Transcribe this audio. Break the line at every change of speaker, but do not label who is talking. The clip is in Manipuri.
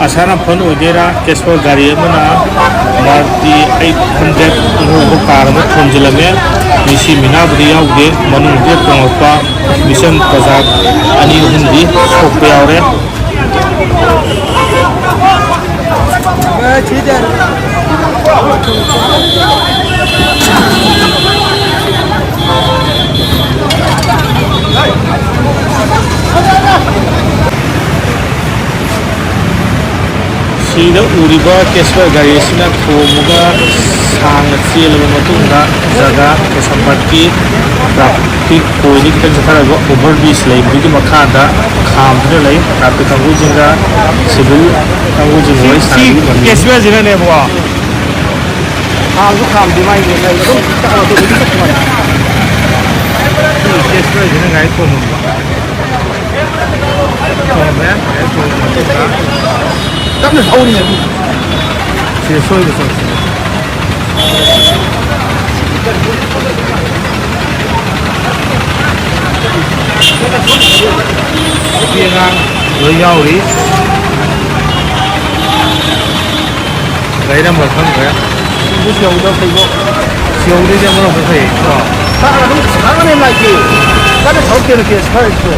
asana phone udera cashflow gari amana Maruti 800 ihu car ma thonjilame misi mina budi yaude manu de pongpa mission pazak ani hindi sokpe aure sida uriba cashflow gari sina thomuga sang chilaba matungda jaga kesambatki traffic koi kan jathara overbridge lay bigi makhada khamdra lay traffic kangu jinga civil kangu jingoi sang cashflow jina ne bwa kham di mai ne lay dum ta do di ta ma cashflow jina ngai thonu ba thome các người thâu này chỉ sôi được rồi kia ngang với nhau đi lấy ra một phân cái siêu đâu thấy bộ siêu đi ra một phân thể ta là đúng sáng lên lại gì các cái thấu kia là kia